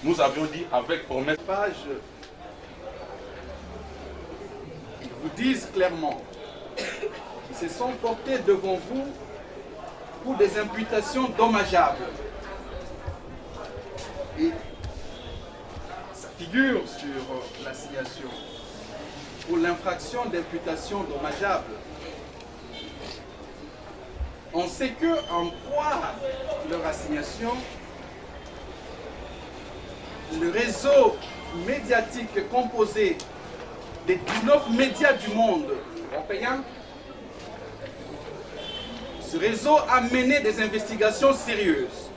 nous avions dit avec promesse. Ils vous disent clairement qu'ils se sont portés devant vous pour des imputations dommageables. Et ça figure sur l'assignation pour l'infraction d'imputation dommageable. On sait que, en croire leur assignation, le réseau médiatique composé des 19 médias du monde européen, ce réseau a mené des investigations sérieuses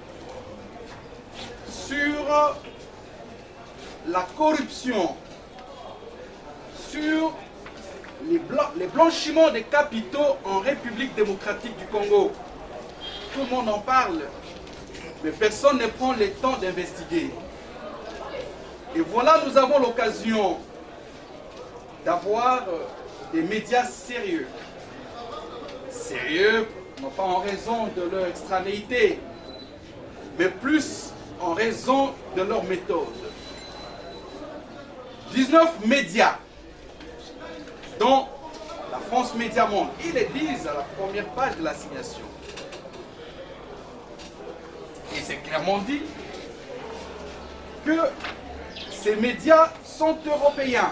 sur la corruption, sur les blanchiments des capitaux en République démocratique du Congo. Tout le monde en parle, mais personne ne prend le temps d'investiguer. Et voilà, nous avons l'occasion d'avoir des médias sérieux. Sérieux, non pas en raison de leur extranéité, mais plus en raison de leur méthode. 19 médias, dont la France Média Monde. Ils le disent à la première page de l'assignation. Et c'est clairement dit que ces médias sont européens.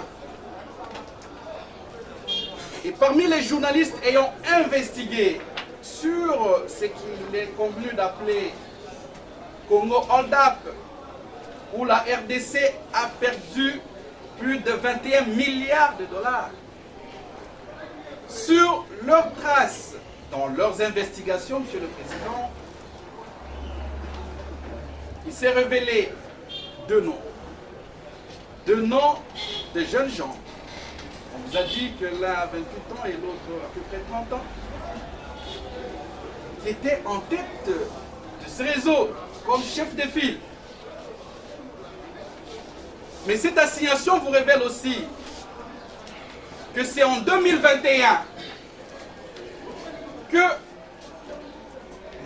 Et parmi les journalistes ayant investigué sur ce qu'il est convenu d'appeler Congo Hold Up, où la RDC a perdu plus de 21 milliards de dollars, sur leurs traces, dans leurs investigations, Monsieur le Président, il s'est révélé deux noms. Deux noms de jeunes gens. On vous a dit que l'un a 28 ans et l'autre à peu près 30 ans, qui étaient en tête de ce réseau comme chef de file. Mais cette assignation vous révèle aussi que c'est en 2021 que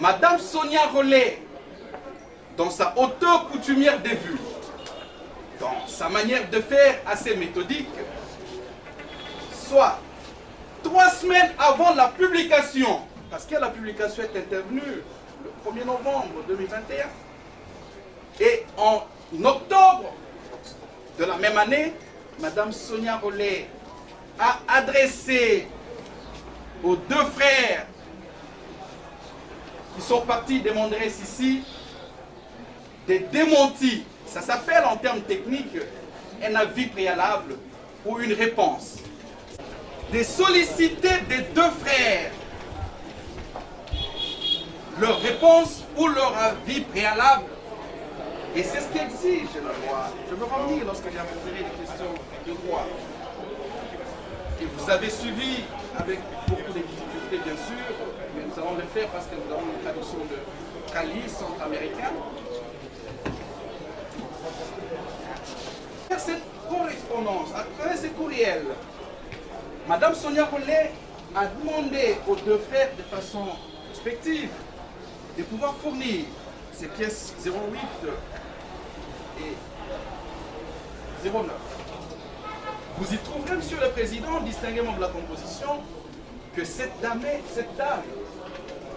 Madame Sonia Rollet, dans sa hauteur coutumière des vues, dans sa manière de faire assez méthodique, soit 3 semaines avant la publication, parce que la publication est intervenue le 1er novembre 2021, et en octobre de la même année, Madame Sonia Rollet a adressé aux deux frères qui sont partis de Mondres ici des démentis. Ça s'appelle en termes techniques un avis préalable ou une réponse. De solliciter des deux frères leur réponse ou leur avis préalable. Et c'est ce qu'exige la loi. Je veux revenir lorsque j'ai abordé les questions de droit. Et vous avez suivi avec beaucoup de difficultés, bien sûr, mais nous allons le faire parce que nous avons une traduction de Cali, centra-américain. Cette correspondance, à travers ces courriels, Madame Sonia Rollet a demandé aux deux frères de façon respective de pouvoir fournir ces pièces 08 et 09. Vous y trouverez, Monsieur le Président, distinguément de la composition, que cette dame,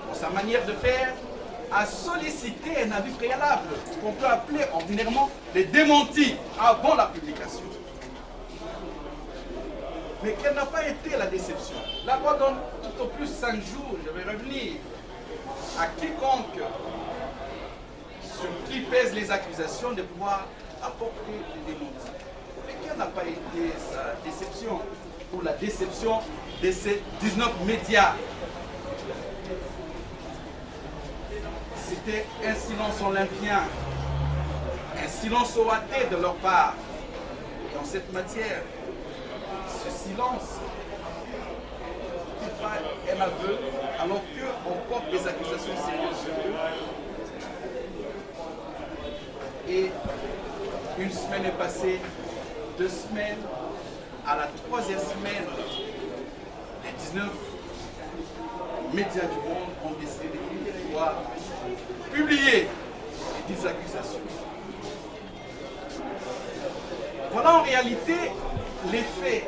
dans sa manière de faire, a sollicité un avis préalable, ce qu'on peut appeler ordinairement les démentis avant la publication. Mais quelle n'a pas été la déception? La loi donne tout au plus 5 jours, je vais revenir, à quiconque sur qui pèsent les accusations de pouvoir apporter des démentis. Mais quelle n'a pas été sa déception ou la déception de ces 19 médias? C'était un silence olympien, un silence ouaté de leur part. Dans cette matière, ce silence n'est pas un aveu, alors qu'on porte des accusations sérieuses sur eux. Et une semaine est passée, 2 semaines, à la 3e semaine, les 19 médias du monde ont décidé de pouvoir publier les 10 accusations. Voilà en réalité l'effet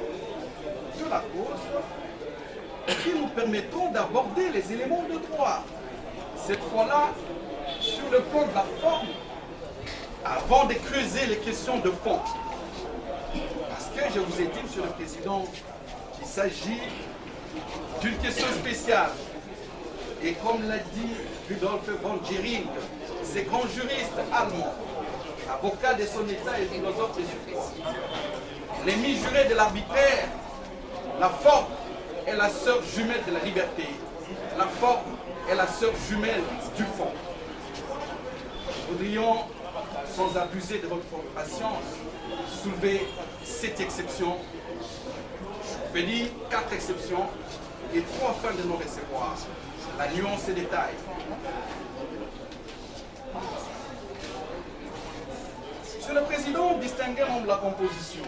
de la cause qui nous permettront d'aborder les éléments de droit. Cette fois-là, sur le plan de la forme, avant de creuser les questions de fond. Parce que je vous ai dit, Monsieur le Président, qu'il s'agit d'une question spéciale. Et comme l'a dit Rudolf von Gering, ce grand juriste allemand, avocat de son État et philosophe de justice, l'ennemi juré de l'arbitraire, la forme est la sœur jumelle de la liberté. La forme est la sœur jumelle du fond. Nous voudrions, sans abuser de votre patience, soulever cette exception. Je vais dire 4 exceptions et 3 fins de non-recevoir. La nuance et détail. Monsieur le Président, distingué membre de la composition.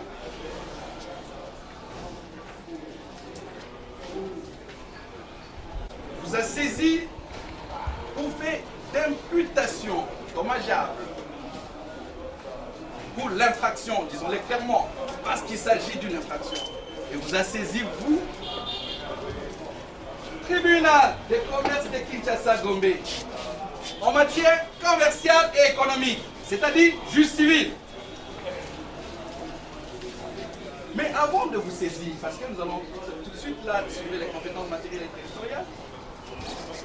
Vous a saisi pour fait d'imputation dommageable pour l'infraction, disons-le clairement, parce qu'il s'agit d'une infraction. Et vous a saisi, vous, tribunal de commerce de Kinshasa-Gombe, en matière commerciale et économique, c'est-à-dire juge civil. Mais avant de vous saisir, parce que nous allons tout de suite là suivre les compétences matérielles et territoriales,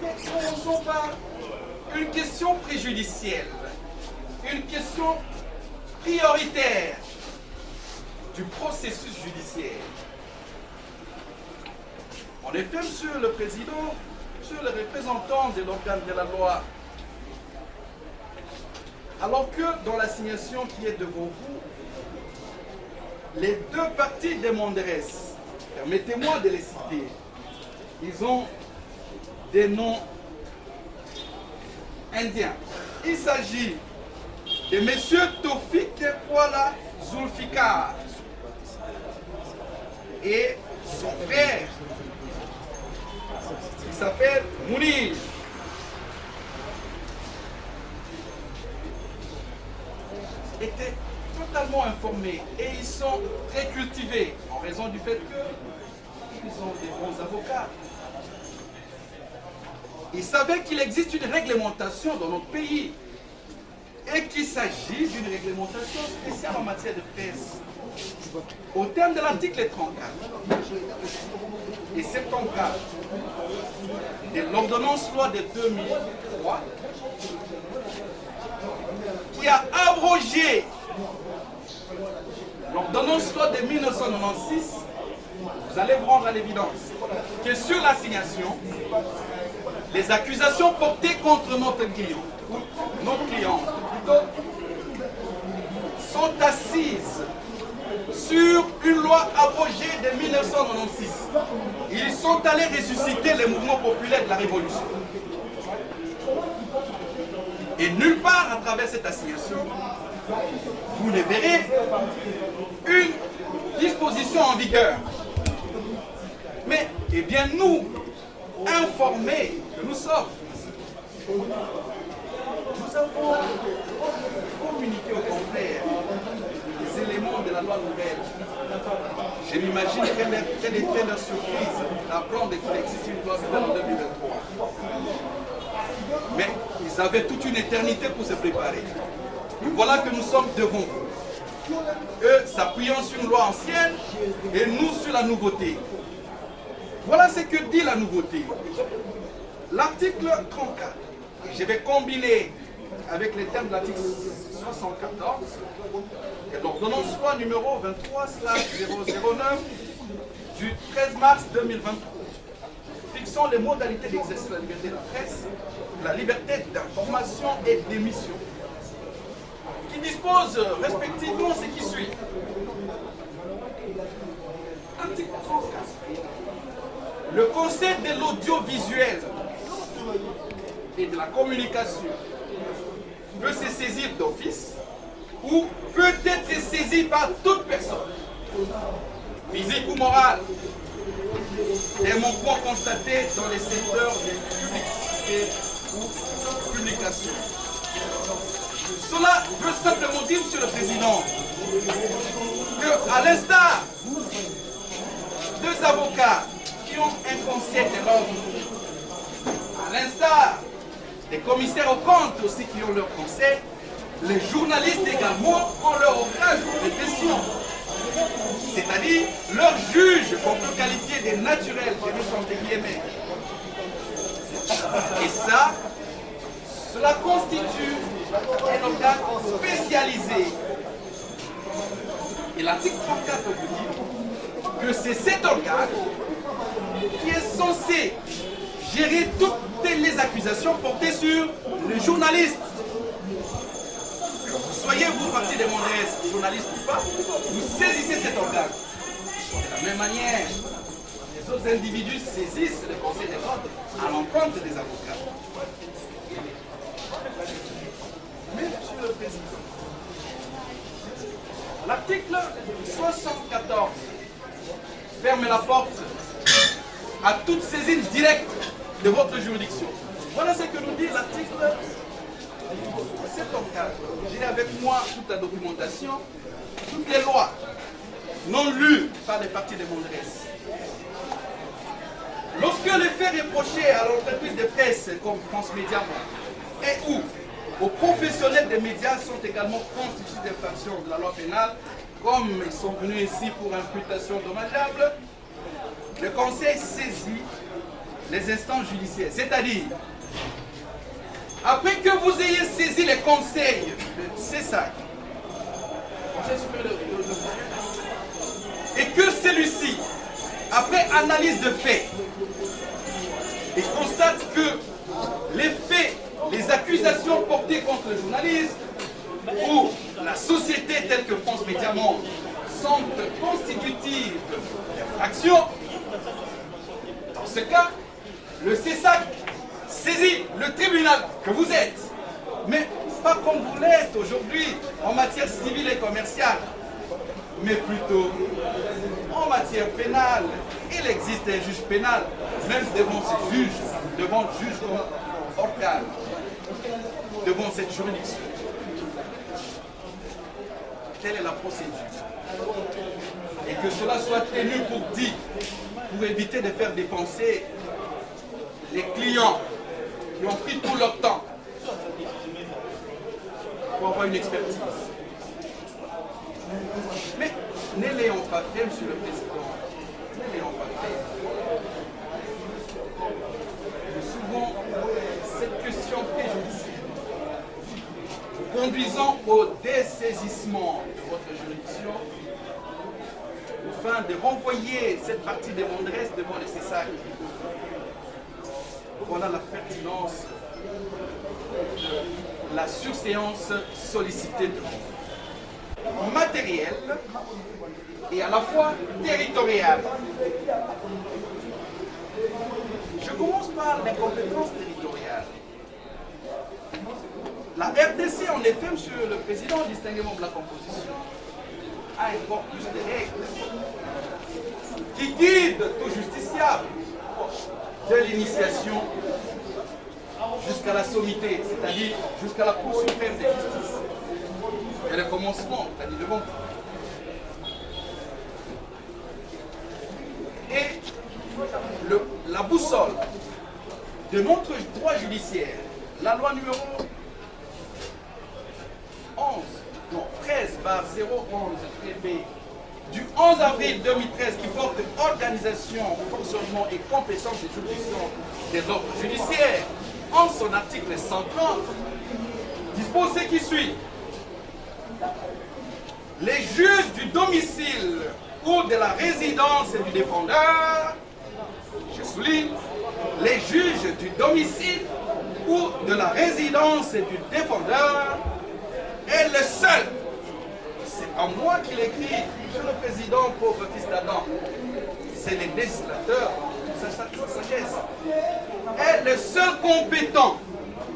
commençons par une question préjudicielle, une question prioritaire du processus judiciaire. En effet, Monsieur le Président, Monsieur le représentant de l'organe de la loi, alors que dans l'assignation qui est devant vous, les 2 parties demanderesses, permettez-moi de les citer, ils ont des noms indiens. Il s'agit de M. Tofik Kuala Zulfikar et son frère, qui s'appelle Mounir. Étaient totalement informés et ils sont très cultivés en raison du fait qu'ils ont des bons avocats. Ils savaient qu'il existe une réglementation dans notre pays et qu'il s'agit d'une réglementation spéciale en matière de presse. Au terme de l'article 34 et 74 de l'ordonnance loi de 2003 qui a abrogé l'ordonnance loi de 1996, vous allez vous rendre à l'évidence que sur l'assignation, les accusations portées contre notre client plutôt, sont assises sur une loi abrogée de 1996. Ils sont allés ressusciter les mouvements populaires de la Révolution. Et nulle part à travers cette assignation, vous ne verrez une disposition en vigueur. Mais, eh bien, nous, informés que nous sommes, nous avons communiqué au confrère les éléments de la loi nouvelle. Je m'imagine quelle était leur surprise d'apprendre qu'il existe une loi nouvelle en 2023. Mais ils avaient toute une éternité pour se préparer. Et voilà que nous sommes devant vous. Eux s'appuyant sur une loi ancienne et nous sur la nouveauté. Voilà ce que dit la nouveauté. L'article 34, je vais combiner avec les termes de l'article 74 et l'ordonnance loi numéro 23/009 du 13 mars 2023, fixant les modalités d'exercice de la liberté de la presse, la liberté d'information et d'émission, qui dispose respectivement ce qui suit. Article 34. Le Conseil de l'audiovisuel et de la communication peut se saisir d'office ou peut être saisi par toute personne, physique ou morale, des manquements constatés dans les secteurs de publicité ou publication. Cela veut simplement dire, Monsieur le Président, À l'instar, deux avocats qui ont un conseil de l'ordre, à l'instar des commissaires aux comptes aussi qui ont leur conseil, les journalistes également ont leur ouvrage de question. C'est-à-dire, leurs juges qu'on peut qualifier des naturels, je me sens des guillemets. Et ça, cela constitue un organe spécialisé. Et l'article 34 vous dit que c'est cet organe qui est censé gérer toutes les accusations portées sur le journaliste. Soyez-vous partie des Mondres, journaliste ou pas, vous saisissez cet organe. De la même manière, les autres individus saisissent le Conseil de l'ordre à l'encontre des avocats. Mais, Monsieur le Président, l'article 74 ferme la porte à toute saisine directe de votre juridiction. Voilà ce que nous dit l'article 74. J'ai avec moi toute la documentation, toutes les lois non lues par les partis de Mondres. Lorsque les faits reprochés à l'entreprise de presse comme France Média et ou aux professionnels des médias sont également constitués d'infractions de la loi pénale, comme ils sont venus ici pour imputation dommageable, le Conseil saisit les instances judiciaires. C'est-à-dire, après que vous ayez saisi les conseils de CESAC, et que celui-ci, après analyse de faits, et constate que les faits, les accusations portées contre le journaliste ou la société telle que France Média Monde sont constitutives d'infraction, dans ce cas, le CESAC saisit le tribunal que vous êtes, mais pas comme vous l'êtes aujourd'hui en matière civile et commerciale, mais plutôt en matière pénale. Il existe un juge pénal, même devant ces juges, devant le juge comme organe, devant cette juridiction. Telle est la procédure. Et que cela soit tenu pour dit, pour éviter de faire dépenser les clients qui ont pris tout leur temps pour avoir une expertise. Mais ne l'ayons pas fait, Monsieur le Président. Ne l'ayons pas fait. Souvent, cette question préjudicielle, conduisant au dessaisissement de votre juridiction, afin de renvoyer cette partie des Mondres devant les CESAC. Voilà la pertinence de la surséance sollicitée de vous. Matérielle et à la fois territoriale. Je commence par les compétences territoriales. La RDC, en effet, Monsieur le Président, distinguément de la composition, a un corpus de règles qui guide tout justiciable de l'initiation jusqu'à la sommité, c'est-à-dire jusqu'à la Cour suprême de justice. Et le commencement, c'est-à-dire devant vous. Et la boussole de notre droit judiciaire, la loi numéro 13/011 du 11 avril 2013 qui porte organisation, fonctionnement et compétence des juridictions des ordres judiciaires, en son article 130, dispose ce qui suit. Les juges du domicile ou de la résidence du défendeur, je souligne, les juges du domicile ou de la résidence du défendeur est le seul. C'est pas moi qui l'écris, Monsieur le Président, pauvre fils d'Adam. C'est les législateurs, sa sagesse. Est le seul compétent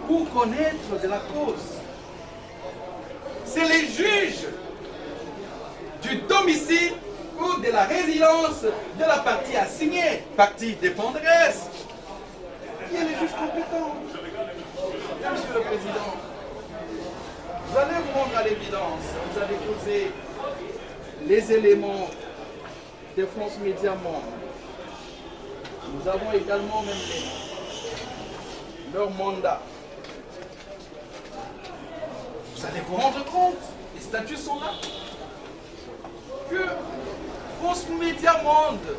pour connaître de la cause. C'est les juges du domicile ou de la résidence de la partie assignée, partie défenderesse, qui est le juge compétent. Monsieur le Président, vous allez vous rendre à l'évidence, vous avez posé les éléments de France Média Monde. Nous avons également même leur mandat. Vous allez vous rendre compte, les statuts sont là, que France Média Monde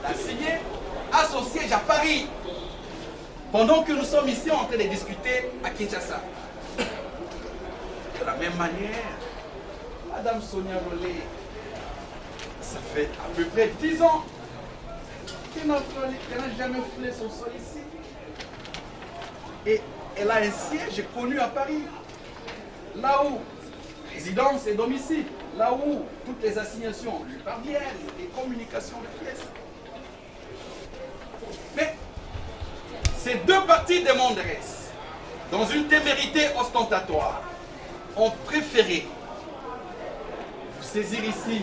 l'a signé à son siège à Paris, pendant que nous sommes ici en train de discuter à Kinshasa. De la même manière, Madame Sonia Rollet, ça fait à peu près 10 ans qu'elle n'a jamais foulé son sol ici. Et elle a un siège connu à Paris, là où résidence et domicile, là où toutes les assignations lui parviennent, les communications de pièces. Mais ces deux parties demanderesses, dans une témérité ostentatoire, ont préféré vous saisir ici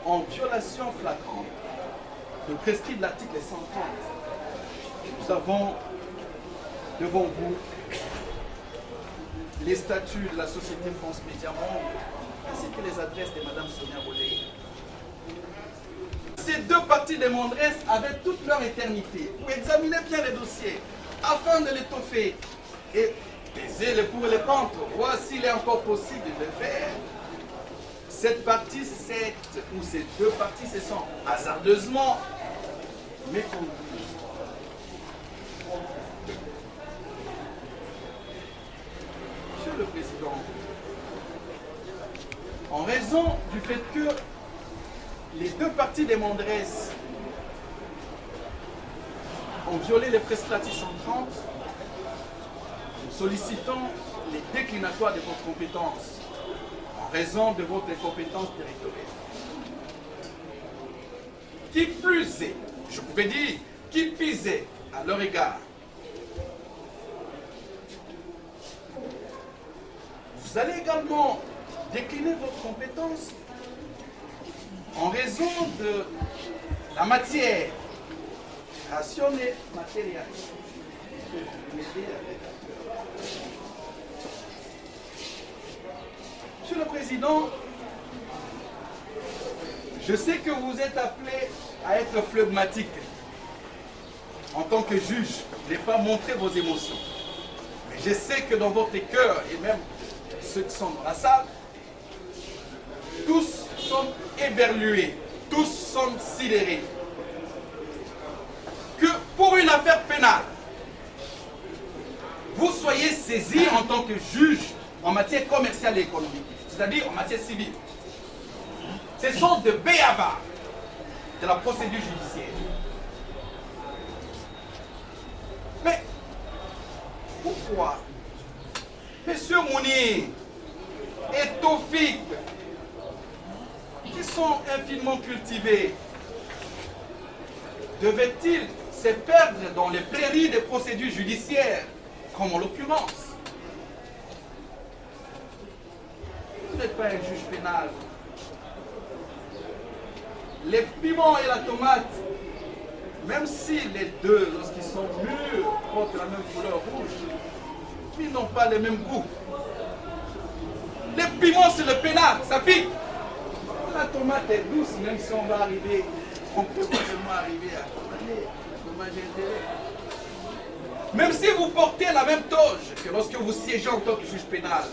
en violation flagrante de prescrit de l'article 130. Nous avons devant vous les statuts de la société France Média Monde ainsi que les adresses de Mme Sonia Rollet. Ces deux parties demanderesses avaient toute leur éternité. Vous examinez bien les dossiers afin de l'étoffer et peser les pour et les contre, voir s'il est encore possible de le faire. Cette partie, ou ces deux parties se sont hasardeusement méconduites. Monsieur le Président, en raison du fait que les deux parties demanderesses ont violé les prescriptions 130, nous sollicitons les déclinatoires de votre compétence en raison de votre incompétence territoriale. Qui plus est, je pouvais dire, qui pisait à leur égard. Vous allez également décliner votre compétence en raison de la matière, rationnée matérielle. Monsieur le Président, je sais que vous êtes appelé à être flegmatique en tant que juge, ne pas montrer vos émotions. Mais je sais que dans votre cœur, et même ceux qui sont dans la salle, tous sont éberlués, tous sont sidérés. Que pour une affaire pénale, vous soyez saisi en tant que juge en matière commerciale et économique, c'est-à-dire en matière civile. Ce sont de b.a.-ba de la procédure judiciaire. Mais pourquoi M. Mounir et Taufik, qui sont infiniment cultivés, devaient-ils se perdre dans les prairies des procédures judiciaires, comme en l'occurrence? Vous n'êtes pas un juge pénal. Les piments et la tomate, même si les deux, lorsqu'ils sont mûrs, portent la même couleur rouge, ils n'ont pas le même goût. Les piments, c'est le pénal, ça pique. La tomate est douce, même si on va arriver, on peut seulement arriver à manger intérêt. Même si vous portez la même toge que lorsque vous siégez en tant que juge pénal,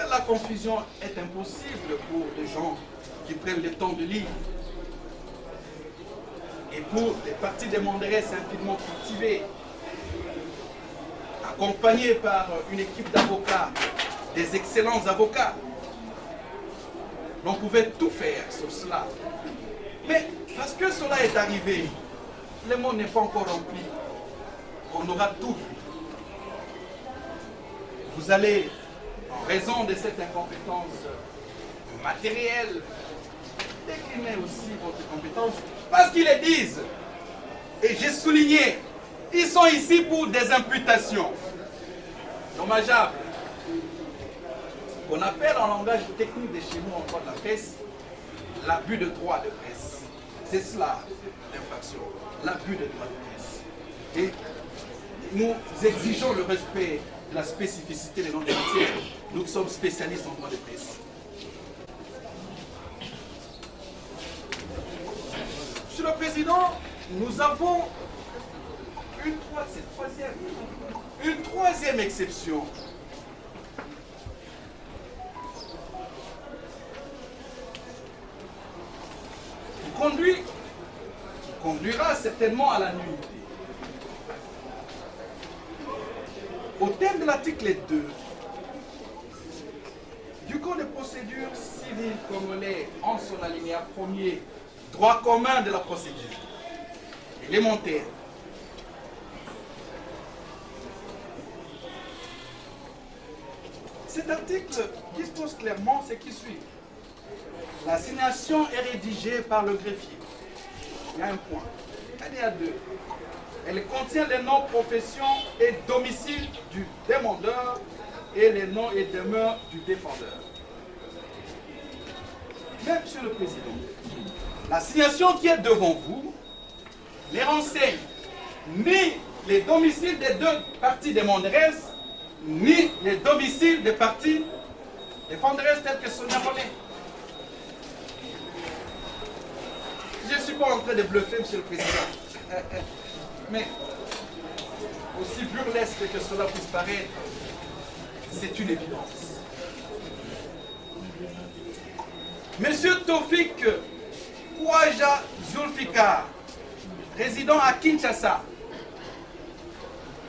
la confusion est impossible pour les gens qui prennent le temps de lire. Et pour les parties demanderesses infiniment cultivées, accompagnées par une équipe d'avocats, des excellents avocats, on pouvait tout faire sur cela. Mais parce que cela est arrivé, le monde n'est pas encore rempli. On aura tout vu. Vous allez, en raison de cette incompétence matérielle, décliner aussi votre compétence. Parce qu'ils le disent, et j'ai souligné, ils sont ici pour des imputations dommageables. On appelle en langage technique de chez nous en droit de la presse l'abus de droit de presse. C'est cela l'infraction, l'abus de droit de presse. Et nous exigeons le respect de la spécificité des noms des matières. Nous sommes spécialistes en droit de presse. le Président, nous avons une troisième exception. Qui conduira certainement à la nullité. Au terme de l'article 2 du Code de procédure civile congolais, en son alinéa 1er, droit commun de la procédure élémentaire, cet article dispose clairement ce qui suit. L'assignation est rédigée par le greffier. Il y a un point. Alinéa 2. Elle contient les noms, profession et domicile du demandeur et les noms et demeures du défendeur. Mais, Monsieur le Président, l'assignation qui est devant vous ne renseigne ni les domiciles des deux parties demanderesses, ni les domiciles des parties défenderesses telles que Sonia Rollet. Je ne suis pas en train de bluffer, Monsieur le Président. Mais, aussi burlesque que cela puisse paraître, c'est une évidence. Monsieur Tofik Kouaja Zulfikar, résident à Kinshasa,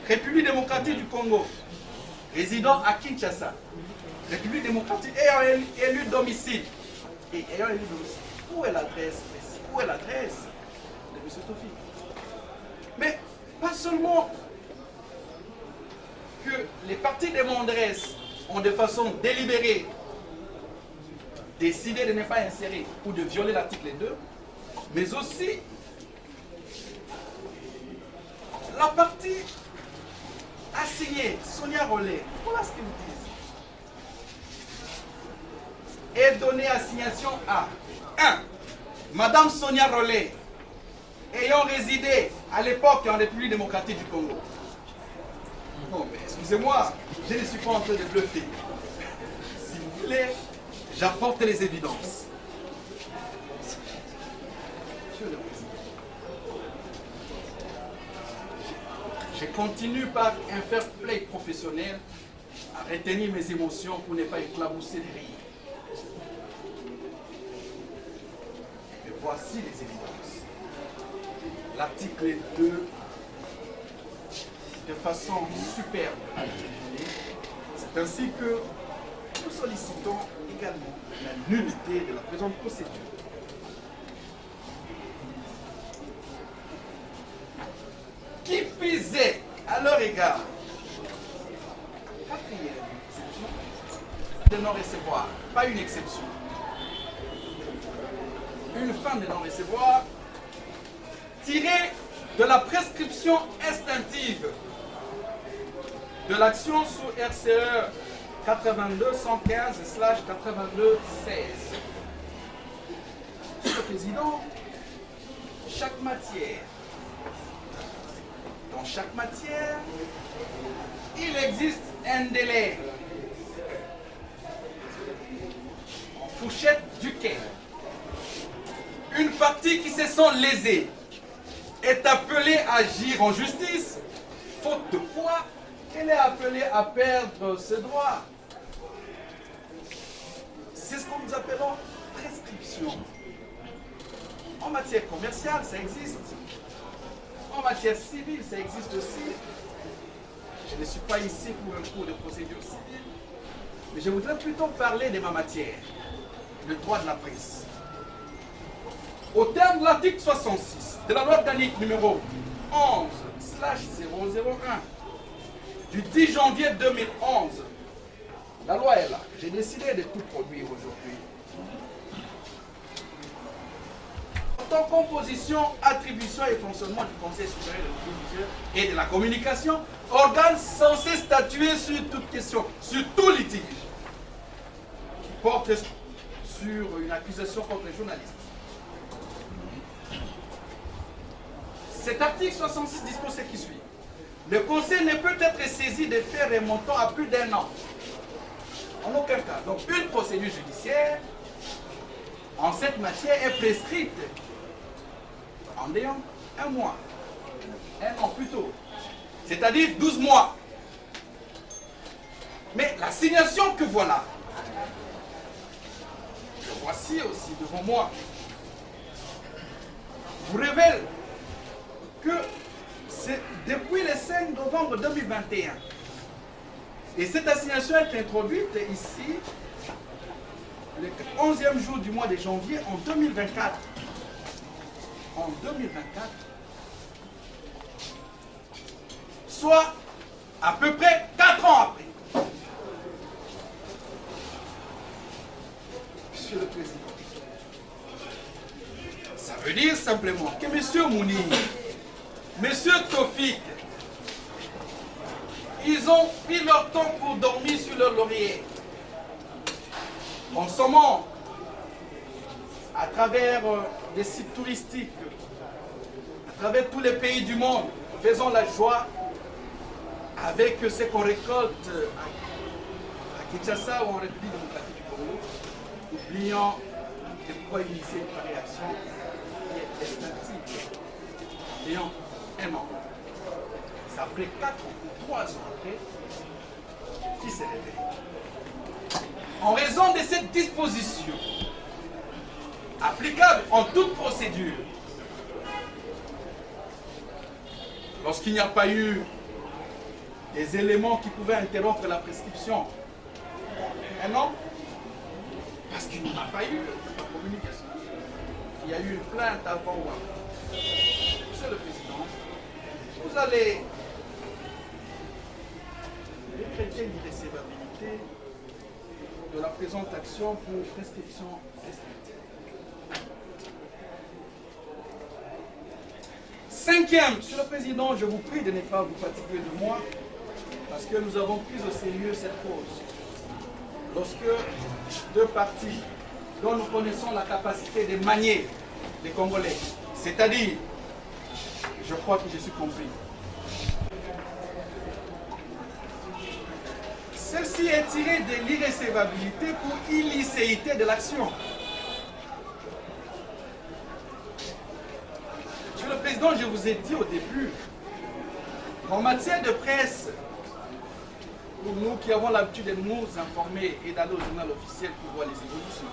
République démocratique du Congo, résident à Kinshasa, République démocratique, ayant élu domicile. Et ayant élu domicile. Où est l'adresse? Où est l'adresse de M. Tofik? Mais pas seulement que les partis demanderesses ont de façon délibérée décidé de ne pas insérer ou de violer l'article 2, mais aussi la partie assignée, Sonia Rollet, voilà ce qu'ils disent, est donnée assignation à 1. Madame Sonia Rollet, ayant résidé à l'époque en République démocratique du Congo. Non, mais excusez-moi, je ne suis pas en train de bluffer. S'il vous plaît, j'apporte les évidences. Monsieur le Président, je continue par un fair play professionnel à retenir mes émotions pour ne pas éclabousser de rire. Et voici les évidences. L'article 2, de façon superbe à déterminer. C'est ainsi que nous sollicitons également la nullité de la présente procédure. Qui pisait à leur égard, quatrième exception, de non-recevoir, pas une exception, une fin de non-recevoir tirée de la prescription instinctive de l'action sous RCE 82-115/82-16. Monsieur le Président, chaque matière, dans chaque matière, il existe un délai en fourchette duquel une partie qui se sent lésée est appelée à agir en justice, faute de quoi elle est appelée à perdre ses droits. C'est ce que nous appelons prescription. En matière commerciale, ça existe. En matière civile, ça existe aussi. Je ne suis pas ici pour un cours de procédure civile, mais je voudrais plutôt parler de ma matière, le droit de la presse. Au terme de l'article 66 de la loi organique numéro 11/001 du 10 janvier 2011, la loi est là. J'ai décidé de tout produire aujourd'hui. En composition, attribution et fonctionnement du Conseil supérieur de l'audiovisuel et de la communication, organe censé statuer sur toute question, sur tout litige qui porte sur une accusation contre les journalistes. Cet article 66 dispose ce qui suit. Le Conseil ne peut être saisi de faits remontant à plus d'1 an. En aucun cas. Donc une procédure judiciaire en cette matière est prescrite en ayant un mois, un an plus tôt, c'est-à-dire 12 mois. Mais l'assignation que voilà, que voici aussi devant moi, vous révèle que c'est depuis le 5 novembre 2021. Et cette assignation est introduite ici, le 11e jour du mois de janvier en 2024. En 2024, soit à peu près 4 ans après. Monsieur le Président, ça veut dire simplement que M. Mounir, M. Tofik, ils ont pris leur temps pour dormir sur leur laurier, en sommant à travers des sites touristiques, à travers tous les pays du monde, faisons la joie avec ce qu'on récolte à Kinshasa ou en République démocratique du Congo, oubliant de pouvoir initier une réaction qui est extinctive. Ayant un an. C'est après 4 ou 3 ans après qui s'est réveillé. En raison de cette disposition, applicable en toute procédure, lorsqu'il n'y a pas eu des éléments qui pouvaient interrompre la prescription, un an, parce qu'il n'y a pas eu de communication. Il y a eu une plainte avant ou après. Monsieur le Président, vous allez décréter l'irrécevabilité de la présente action pour prescription restrictive. Cinquième, Monsieur le Président, je vous prie de ne pas vous fatiguer de moi, parce que nous avons pris au sérieux cette cause. Lorsque deux partis dont nous connaissons la capacité de manier les Congolais, c'est-à-dire, je crois que je suis compris, celle-ci est tirée de l'irrécevabilité pour illicéité de l'action. Monsieur le Président, je vous ai dit au début, en matière de presse, pour nous qui avons l'habitude de nous informer et d'aller au journal officiel pour voir les évolutions.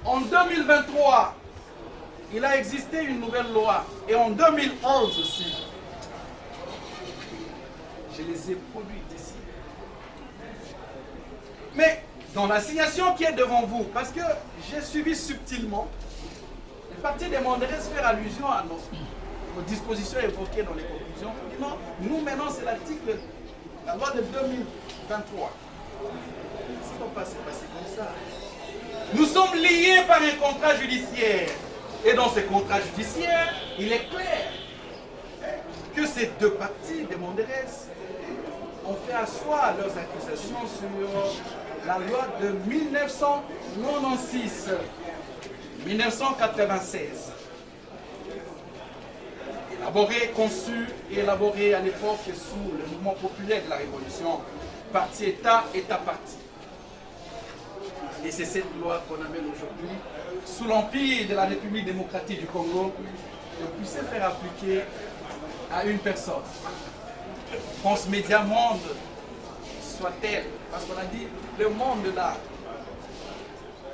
En 2023, il a existé une nouvelle loi, et en 2011 aussi. Je les ai produites ici. Mais dans l'assignation qui est devant vous, parce que j'ai suivi subtilement, le parti des Monderès fait allusion à nos dispositions évoquées dans les conclusions. Non, nous maintenant c'est l'article, la loi de 2023. Ça ne va pas se passer comme ça. Nous sommes liés par un contrat judiciaire. Et dans ce contrat judiciaire, il est clair que ces deux partis des Monderès ont fait asseoir leurs accusations sur la loi de 1996, 1996, élaborée, conçue et élaborée à l'époque sous le mouvement populaire de la Révolution, parti-État, État-parti. Et c'est cette loi qu'on amène aujourd'hui, sous l'empire de la République démocratique du Congo, de puisse faire appliquer à une personne. France Média Monde soit-elle, parce qu'on a dit le monde là,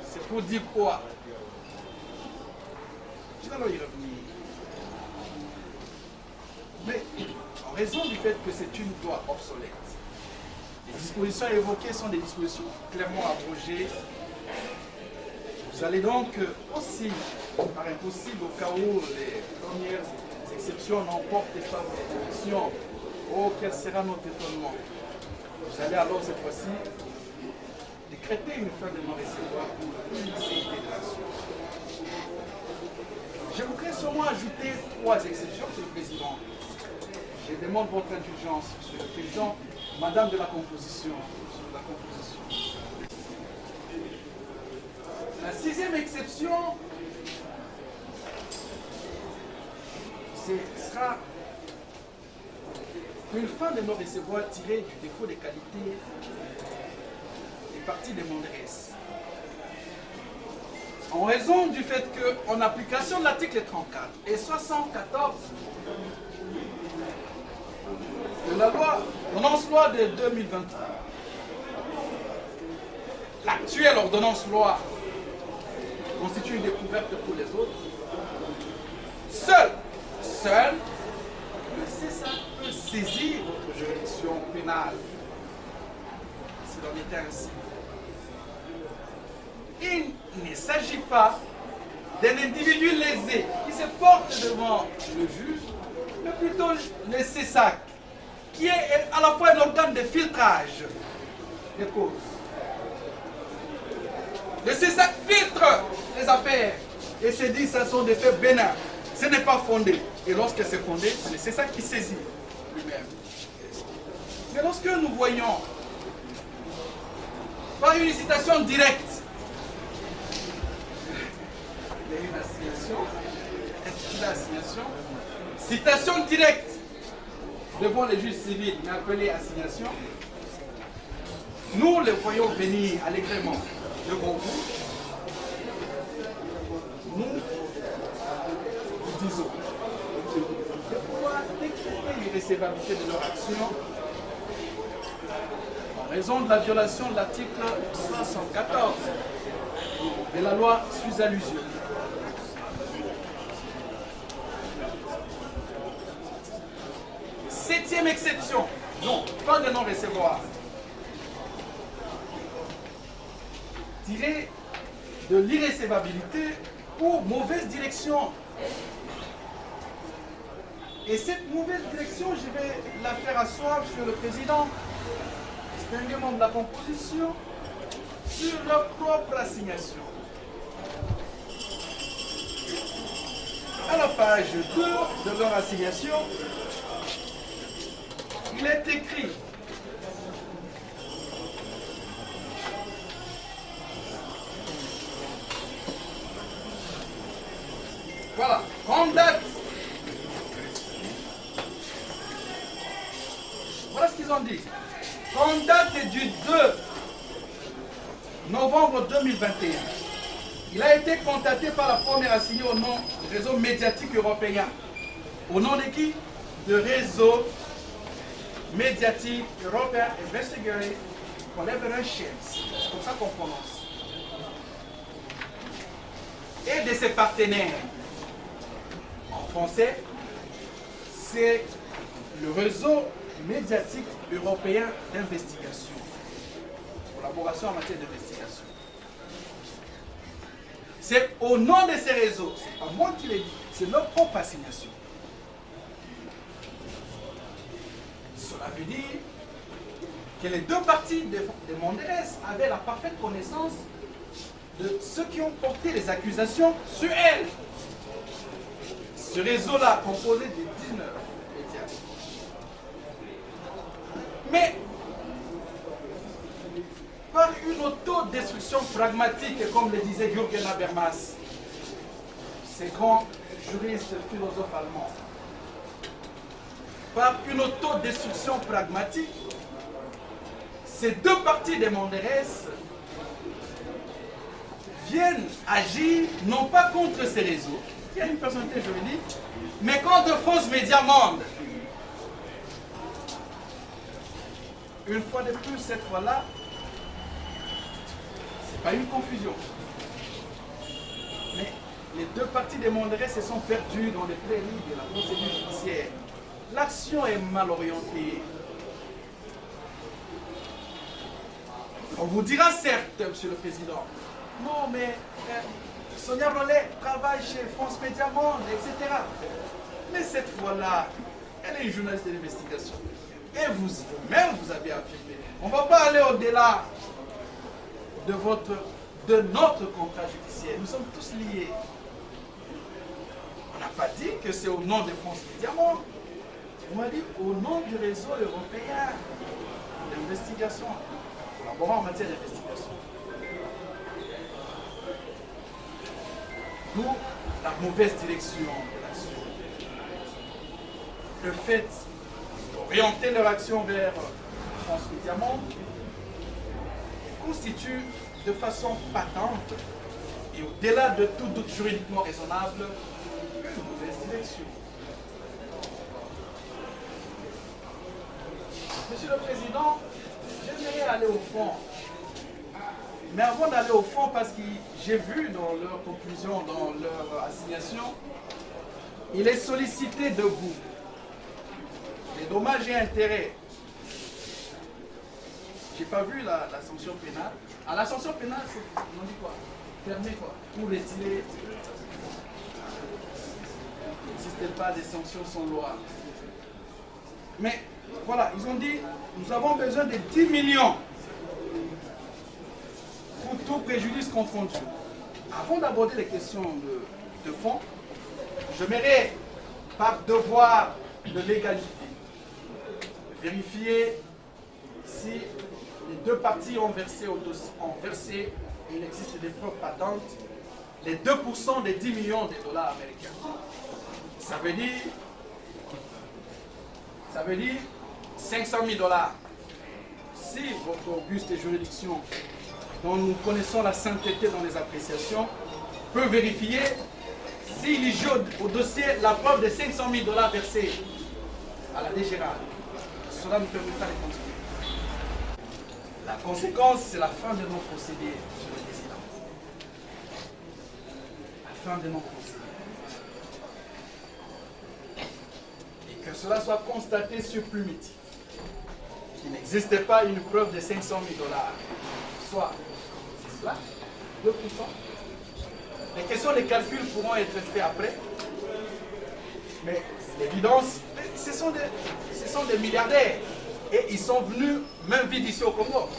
c'est pour dire quoi? Je vais alors y revenir. Mais en raison du fait que c'est une loi obsolète, les dispositions évoquées sont des dispositions clairement abrogées. Vous allez donc aussi, par impossible, au cas où les premières exceptions n'emportent pas votre position, oh, quel sera notre étonnement. Vous allez alors cette fois-ci décréter une fin de non-recevoir pour l'illicéité de l'action. Je voudrais seulement ajouter 3 exceptions, Monsieur le Président. Je demande votre indulgence, Monsieur le Président, Madame de la Composition. La 6e exception, ce sera une fin de non-recevoir tirée du défaut de qualité des partis des Monderès. en raison du fait qu'en application de l'article 34 et 74 de la loi, ordonnance-loi de 2023, l'actuelle ordonnance-loi constitue une découverte pour les autres. Seul le CESA peut saisir votre juridiction pénale. S'il en était ainsi. Il ne s'agit pas d'un individu lésé qui se porte devant le juge, mais plutôt le CESAC, qui est à la fois un organe de filtrage des causes. Le CESAC filtre les affaires et se dit que ce sont des faits bénins. Ce n'est pas fondé. Et lorsque c'est fondé, c'est le CESAC qui saisit lui-même. Mais lorsque nous voyons par une citation directe, il y a une assignation, intitulée assignation, citation directe devant les juges civils, mais appelée assignation, nous les voyons venir allègrement devant vous, nous vous disons de pouvoir décréter l'irrécevabilité de leur action en raison de la violation de l'article 514 de la loi sous allusion. Septième exception, non, pas de non-recevoir. Tiré de l'irrécevabilité pour mauvaise direction. Et cette mauvaise direction, je vais la faire asseoir sur le président, distingué membre de la composition, sur leur propre assignation. À la page 2 de leur assignation, il est écrit voilà, en date. Voilà ce qu'ils ont dit. En date du 2 novembre 2021, il a été contacté par la première assignée au nom du réseau médiatique européen. Au nom de qui? De réseau médiatique européen Investigative Collaborations. C'est comme ça qu'on prononce. Et de ses partenaires. En français, c'est le réseau médiatique européen d'investigation. Collaboration en matière d'investigation. C'est au nom de ces réseaux, c'est pas moi qui l'ai dit, c'est leur propre assignation. Cela veut dire que les deux parties de Mondelez avaient la parfaite connaissance de ceux qui ont porté les accusations sur elles. Ce réseau-là, composé de 19 médias. Mais, par une autodestruction pragmatique, comme le disait Jürgen Habermas, ce grand juriste philosophe allemand, par une autodestruction pragmatique, ces deux parties de Mondelez viennent agir non pas contre ces réseaux, qui a une personnalité juridique, mais contre France Média Monde. Une fois de plus, cette fois-là, ce n'est pas une confusion. Mais les deux parties de Mondelez se sont perdues dans les prairies de la procédure judiciaire. L'action est mal orientée. On vous dira certes, Monsieur le Président, non mais Sonia Rollet travaille chez France Média Monde, etc. Mais cette fois-là, elle est une journaliste d'investigation. Et vous-même, vous avez affirmé. On ne va pas aller au-delà de notre contrat judiciaire. Nous sommes tous liés. On n'a pas dit que c'est au nom de France Média Monde. On m'a dit au nom du réseau européen d'investigation, collaborant en matière d'investigation. D'où la mauvaise direction de l'action. Le fait d'orienter leur action vers France Média Monde constitue de façon patente et au-delà de tout doute juridiquement raisonnable, une mauvaise direction. Monsieur le Président, j'aimerais aller au fond. Mais avant d'aller au fond, parce que j'ai vu dans leur conclusion, dans leur assignation, il est sollicité de vous les dommages et intérêts. J'ai pas vu la sanction pénale. À la sanction pénale, on dit quoi? Fermer quoi? Ou retirer. Il n'existe pas des sanctions sans loi. Mais voilà, ils ont dit, nous avons besoin de 10 millions pour tout préjudice confondu. Avant d'aborder les questions de fond, j'aimerais, par devoir de légalité, vérifier si les deux parties ont versé, il existe des preuves patentes, les 2% des 10 millions de dollars américains. Ça veut dire 500 000 dollars. Si votre auguste juridiction, dont nous connaissons la sainteté dans les appréciations, peut vérifier s'il y joue au dossier la preuve de 500 000 dollars versés à la DGRA, cela nous permettra de continuer. La conséquence, c'est la fin de nos procédés, Monsieur le Président. La fin de nos procédés. Et que cela soit constaté sur plumitif. Qu'il n'existe pas une preuve de 500 000 dollars. Soit, c'est cela, 2%. Les questions de calcul pourront être faites après. Mais l'évidence, ce sont des milliardaires. Et ils sont venus même vite ici au Congo.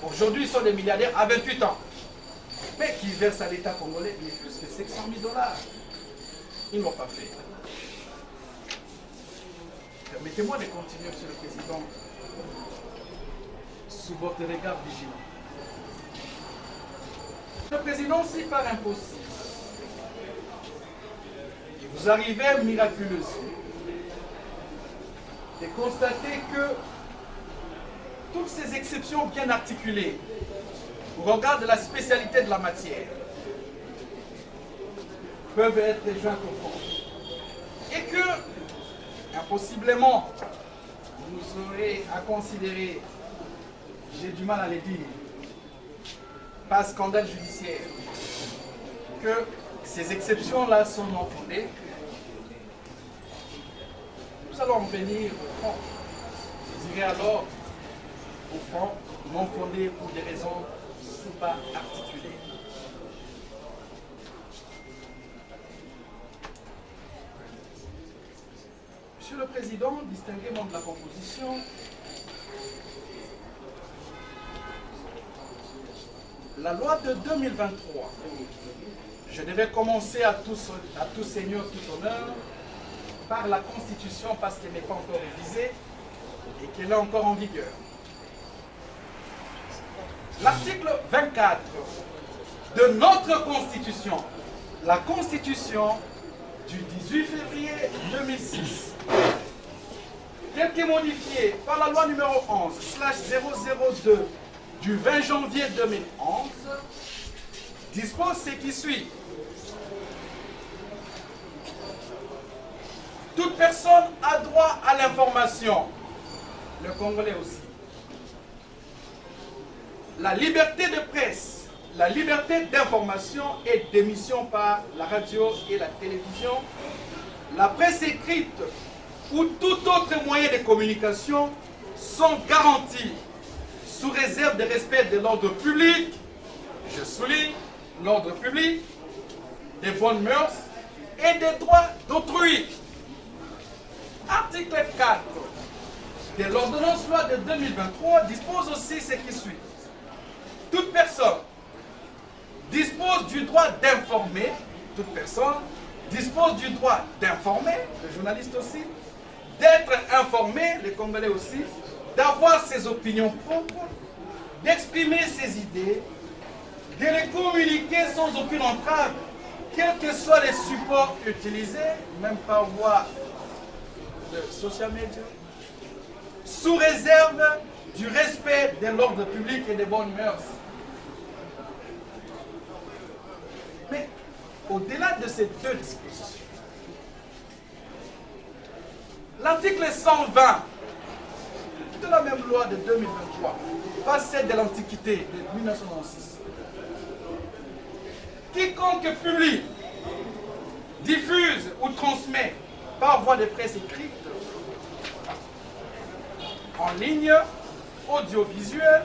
Aujourd'hui, ils sont des milliardaires à 28 ans. Mais qui versent à l'État congolais plus que 500 000 dollars. Ils ne l'ont pas fait. Permettez-moi de continuer, Monsieur le Président, sous votre regard vigilant. Monsieur le Président, si par impossible, il vous arrivait miraculeusement de constater que toutes ces exceptions bien articulées au regard de la spécialité de la matière peuvent être jointes au fond. Et que, impossiblement, vous aurez à considérer, j'ai du mal à le dire, pas scandale judiciaire, que ces exceptions-là sont non fondées. Nous allons en venir au fond. Je dirais alors, au fond, non fondé pour des raisons pas articulées. Monsieur le Président, distingué membre de la composition, la loi de 2023, je devais commencer à tout seigneur, tout honneur, par la Constitution parce qu'elle n'est pas encore révisée et qu'elle est encore en vigueur. L'article 24 de notre Constitution, la Constitution du 18 février 2006, telle qu'est modifiée par la loi numéro 11/002 du 20 janvier 2011, dispose ce qui suit. Toute personne a droit à l'information, le Congolais aussi. La liberté de presse, la liberté d'information et d'émission par la radio et la télévision, la presse écrite ou tout autre moyen de communication sont garantis sous réserve de respect de l'ordre public, je souligne l'ordre public, des bonnes mœurs et des droits d'autrui. Article 4 de l'ordonnance loi de 2023 dispose aussi ce qui suit. Toute personne dispose du droit d'informer, toute personne dispose du droit d'informer, le journaliste aussi, d'être informé, les Congolais aussi, d'avoir ses opinions propres, d'exprimer ses idées, de les communiquer sans aucune entrave, quels que soient les supports utilisés, même par voie de social media, sous réserve du respect de l'ordre public et des bonnes mœurs. Mais au-delà de ces deux dispositions, l'article 120 de la même loi de 2023, pas celle de l'Antiquité de 1996, quiconque publie, diffuse ou transmet par voie de presse écrite, en ligne, audiovisuelle,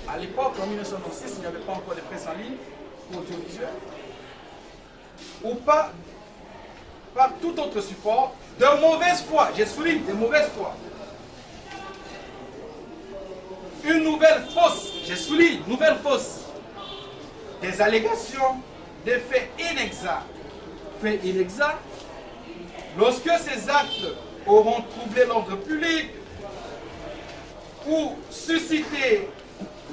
à l'époque, en 1996, il n'y avait pas encore de presse en ligne, audiovisuelle, ou pas par tout autre support, de mauvaise foi, je souligne, de mauvaise foi. Une nouvelle fausse, je souligne, nouvelle fausse, des allégations, des faits inexacts, lorsque ces actes auront troublé l'ordre public ou suscité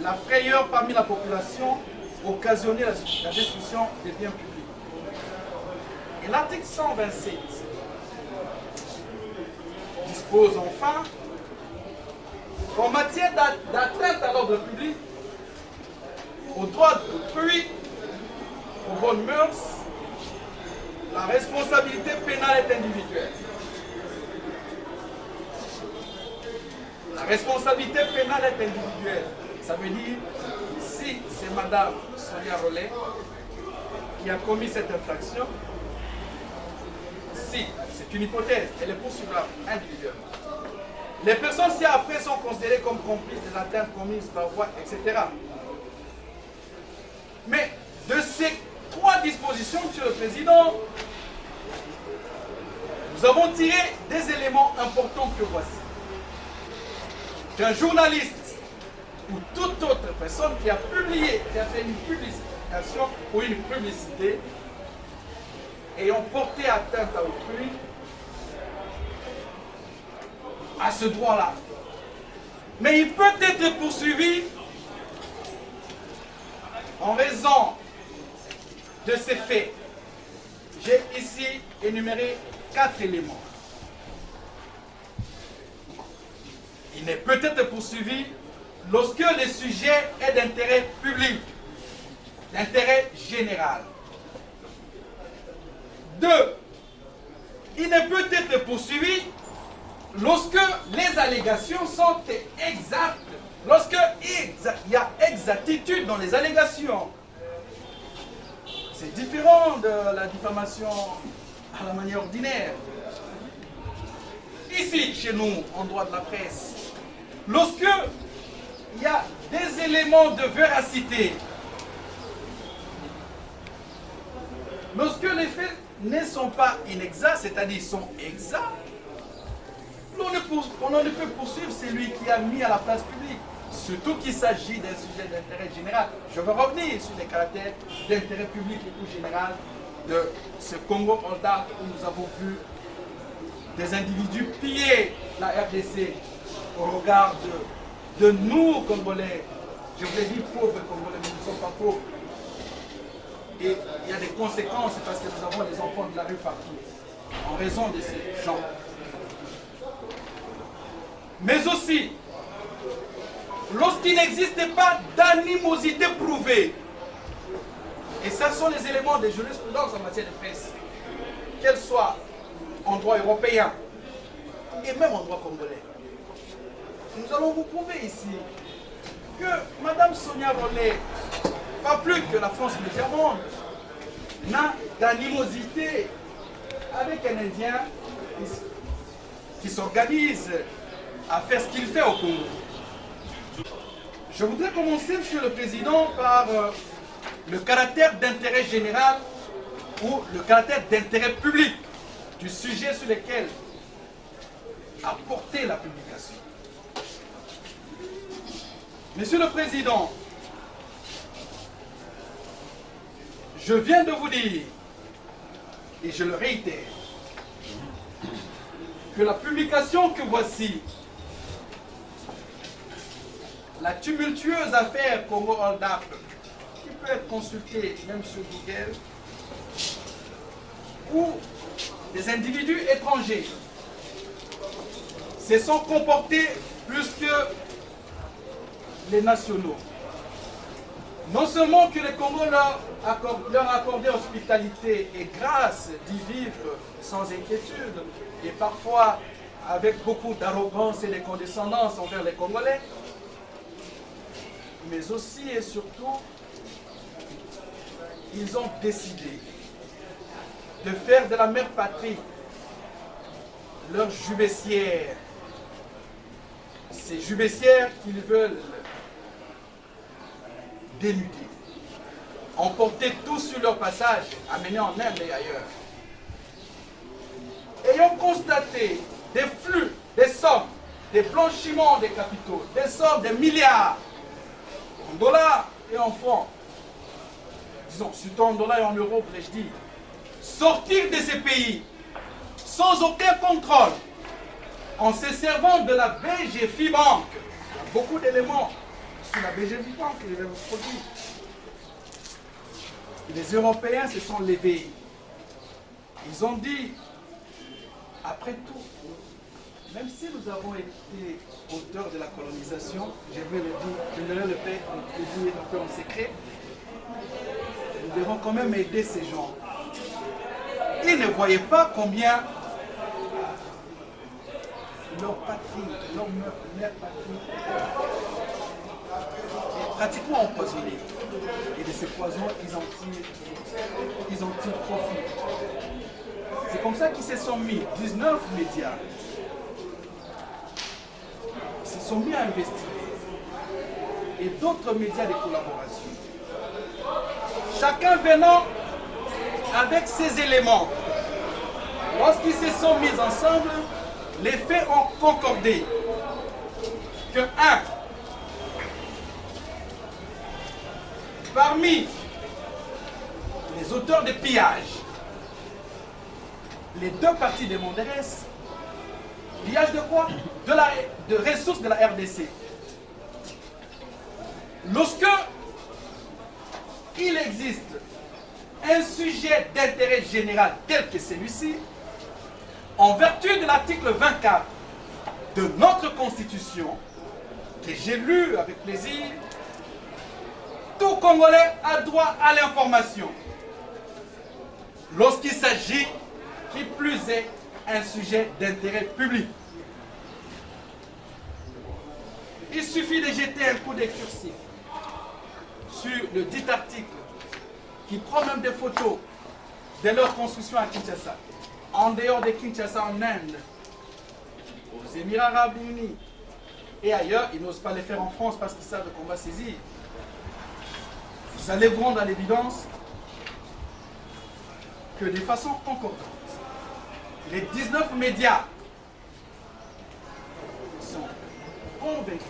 la frayeur parmi la population, occasionné la destruction des biens publics. Et l'article 127 dispose enfin qu'en matière d'atteinte à l'ordre public, aux droits d'autrui, aux bonnes mœurs, la responsabilité pénale est individuelle. La responsabilité pénale est individuelle. Ça veut dire, si c'est Madame Sonia Rollet qui a commis cette infraction, si, c'est une hypothèse, elle est poursuivable individuellement. Les personnes ci-après sont considérées comme complices des atteintes commises par voie, etc. Mais de ces trois dispositions, Monsieur le Président, nous avons tiré des éléments importants que voici. Qu'un journaliste ou toute autre personne qui a publié, qui a fait une publication ou une publicité ayant porté atteinte à autrui, à ce droit-là. Mais il peut être poursuivi en raison de ces faits. J'ai ici énuméré 4 éléments. Il n'est peut-être poursuivi lorsque le sujet est d'intérêt public, d'intérêt général. 2. Il ne peut être poursuivi lorsque les allégations sont exactes, lorsqu'il y a exactitude dans les allégations. C'est différent de la diffamation à la manière ordinaire. Ici, chez nous, en droit de la presse, lorsque il y a des éléments de véracité, lorsque les faits ne sont pas inexacts, c'est-à-dire sont exacts, on ne peut poursuivre celui qui a mis à la place publique, surtout qu'il s'agit d'un sujet d'intérêt général. Je vais revenir sur les caractères d'intérêt public et tout général de ce Congo Hold-up où nous avons vu des individus piller la RDC au regard de nous, Congolais. Je vous l'ai dit, pauvres Congolais, mais nous ne sommes pas pauvres. Et il y a des conséquences parce que nous avons les enfants de la rue partout, en raison de ces gens. Mais aussi, lorsqu'il n'existe pas d'animosité prouvée, et ce sont les éléments de jurisprudence en matière de presse, qu'elle soit en droit européen et même en droit congolais. Nous allons vous prouver ici que Mme Sonia Rollet, pas plus que la France Média Monde, n'a d'animosité avec un Indien qui s'organise à faire ce qu'il fait au Congo. Je voudrais commencer, Monsieur le Président, par le caractère d'intérêt général ou le caractère d'intérêt public du sujet sur lequel a porté la publication. Monsieur le Président, je viens de vous dire, et je le réitère, que la publication que voici, la tumultueuse affaire Congo Hold-up, qui peut être consultée même sur Google, où des individus étrangers se sont comportés plus que les nationaux. Non seulement que le Congo leur a accordé hospitalité et grâce d'y vivre sans inquiétude, et parfois avec beaucoup d'arrogance et de condescendance envers les Congolais, mais aussi et surtout, ils ont décidé de faire de la mère patrie leur jubessière. Ces jubessières qu'ils veulent dénuder, emporter tout sur leur passage, amener en Inde et ailleurs. Ayant constaté des flux, des sommes, des blanchiments des capitaux, des sommes, des milliards, en dollars et en francs, disons, surtout en dollars et en euros, voulais-je dire, sortir de ces pays sans aucun contrôle, en se servant de la BGFI Bank. Il y a beaucoup d'éléments sur la BGFI Bank que je vais vous produire. Les Européens se sont levés. Ils ont dit, après tout, même si nous avons été auteurs de la colonisation, je vais le dire, je vais le dire un peu en secret, nous devons quand même aider ces gens. Ils ne voyaient pas combien leur patrie, leur mère patrie, est pratiquement empoisonnée. Et de ces poisons, ils en tirent profit. C'est comme ça qu'ils se sont mis, 19 médias, ils se sont mis à investiguer. Et d'autres médias de collaboration. Chacun venant avec ses éléments. Lorsqu'ils se sont mis ensemble, les faits ont concordé que parmi les auteurs de pillage, les deux parties de Monderès, pillage de quoi? De ressources de la RDC. Lorsque il existe un sujet d'intérêt général tel que celui-ci, en vertu de l'article 24 de notre Constitution, que j'ai lu avec plaisir, tout Congolais a droit à l'information. Lorsqu'il s'agit, qui plus est, un sujet d'intérêt public. Il suffit de jeter un coup de cursif sur le dit article qui prend même des photos de leur construction à Kinshasa, en dehors de Kinshasa, en Inde, aux Émirats Arabes Unis et ailleurs. Ils n'osent pas les faire en France parce qu'ils savent qu'on va saisir. Vous allez vous rendre à l'évidence que de façon concordante, les 19 médias sont convaincus,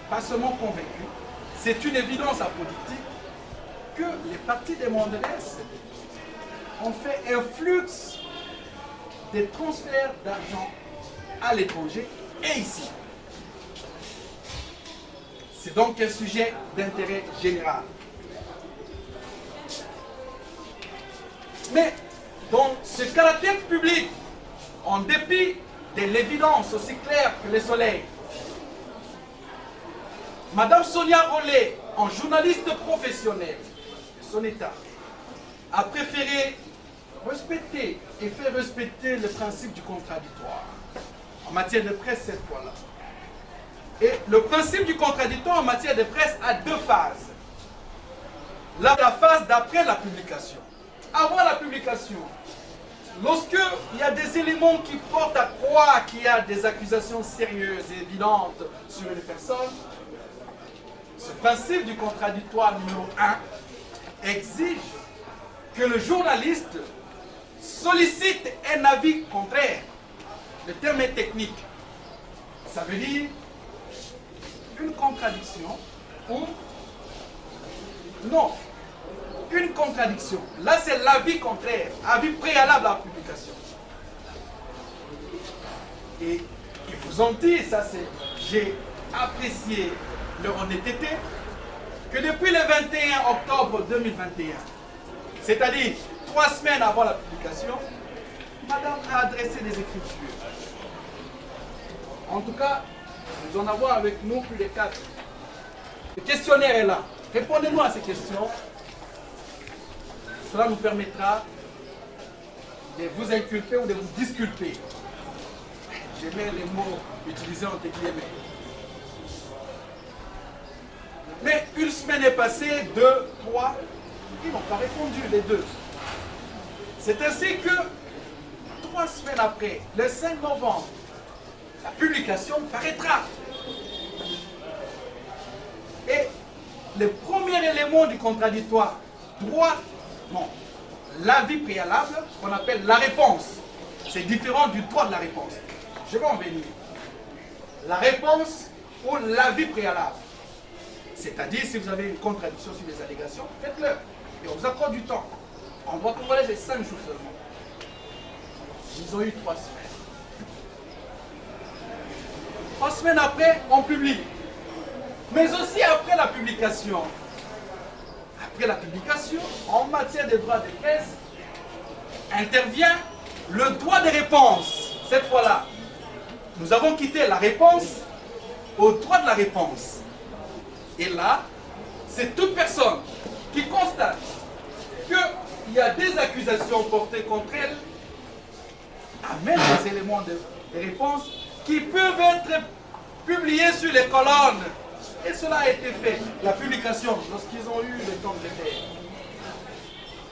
pas seulement convaincus, c'est une évidence apodictique que les partis des Monderès ont fait un flux de transferts d'argent à l'étranger et ici. C'est donc un sujet d'intérêt général. Mais dans ce caractère public, en dépit de l'évidence aussi claire que le soleil, Madame Sonia Rollet, en journaliste professionnelle de son État, a préféré respecter et faire respecter le principe du contradictoire en matière de presse cette fois-là. Et le principe du contradictoire en matière de presse a deux phases. La phase d'après la publication. Avant la publication, lorsqu'il y a des éléments qui portent à croire qu'il y a des accusations sérieuses et évidentes sur une personne, ce principe du contradictoire numéro 1 exige que le journaliste sollicite un avis contraire. Le terme est technique. Ça veut dire une contradiction ou non. Une contradiction. Là, c'est l'avis contraire, avis préalable à la publication. Et ils vous ont dit, ça c'est, j'ai apprécié leur honnêteté, que depuis le 21 octobre 2021, c'est-à-dire 3 semaines avant la publication, Madame a adressé des écritures. En tout cas, nous en avons avec nous plus de 4. Le questionnaire est là. Répondez-nous à ces questions. Cela nous permettra de vous inculper ou de vous disculper. Je mets les mots utilisés entre guillemets. Mais une semaine est passée, 2, 3, ils n'ont pas répondu, les deux. C'est ainsi que 3 semaines après, le 5 novembre, la publication paraîtra. Et le premier élément du contradictoire, l'avis préalable, qu'on appelle la réponse. C'est différent du droit de la réponse. Je vais en venir. La réponse ou l'avis préalable. C'est-à-dire, si vous avez une contradiction sur les allégations, faites-le. Et on vous accorde du temps. En droit congolais, c'est 5 jours seulement. Ils ont eu 3 semaines. 3 semaines après, on publie. Mais aussi après la publication. Après la publication, en matière de droit de presse, intervient le droit de réponse. Cette fois-là, nous avons quitté la réponse au droit de la réponse. Et là, c'est toute personne qui constate qu'il y a des accusations portées contre elle, amène des éléments de réponse qui peuvent être publiés sur les colonnes. Et cela a été fait. La publication, lorsqu'ils ont eu le temps de le faire,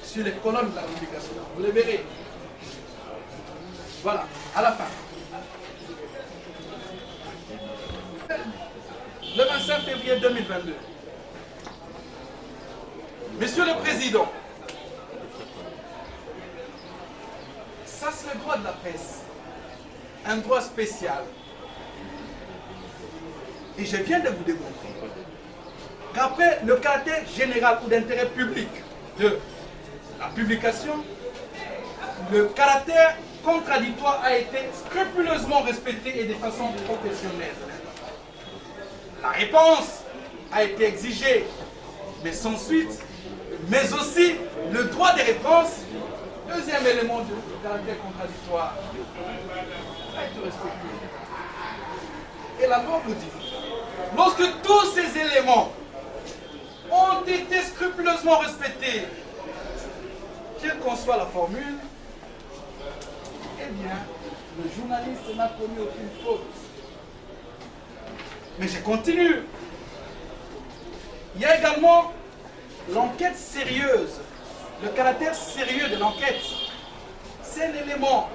sur les colonnes de la publication, vous les verrez. Voilà, à la fin. Le 25 février 2022. Monsieur le Président, ça c'est le droit de la presse, un droit spécial. Et je viens de vous démontrer qu'après le caractère général ou d'intérêt public de la publication, le caractère contradictoire a été scrupuleusement respecté et de façon professionnelle. La réponse a été exigée, mais sans suite, mais aussi le droit de réponse, deuxième élément du caractère contradictoire, a été respecté. Et la loi vous dit, lorsque tous ces éléments ont été scrupuleusement respectés, quelle qu'en soit la formule, eh bien, le journaliste n'a commis aucune faute. Mais je continue. Il y a également l'enquête sérieuse, le caractère sérieux de l'enquête. C'est l'élément.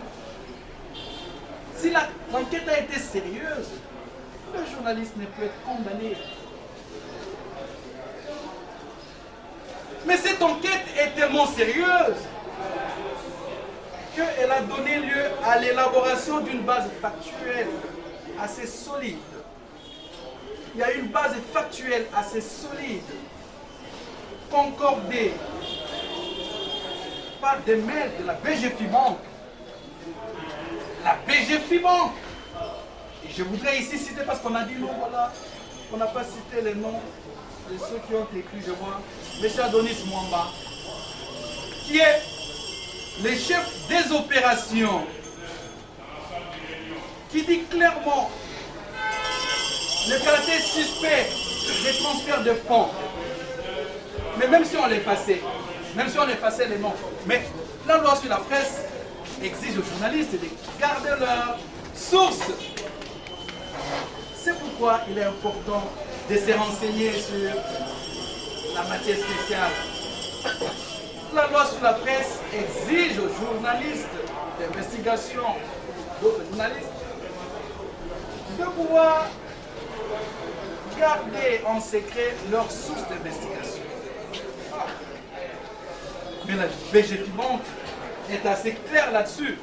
Si l'enquête a été sérieuse, le journaliste ne peut être condamné. Mais cette enquête est tellement sérieuse qu'elle a donné lieu à l'élaboration d'une base factuelle assez solide. Il y a une base factuelle assez solide, concordée par des mails de la BGFIBank. La BGFIBank. Et je voudrais ici citer, parce qu'on a dit non, voilà, on n'a pas cité les noms de ceux qui ont écrit, je vois, M. Adonis Mwamba, qui est le chef des opérations, qui dit clairement le caractère suspect des transferts de fonds. Mais même si on l'effaçait, les noms, mais la loi sur la presse exige aux journalistes de garder leur source. C'est pourquoi il est important de se renseigner sur la matière spéciale. La loi sur la presse exige aux journalistes d'investigation, d'autres journalistes, de pouvoir garder en secret leurs sources d'investigation. Mais la BGFIBank est assez claire là-dessus.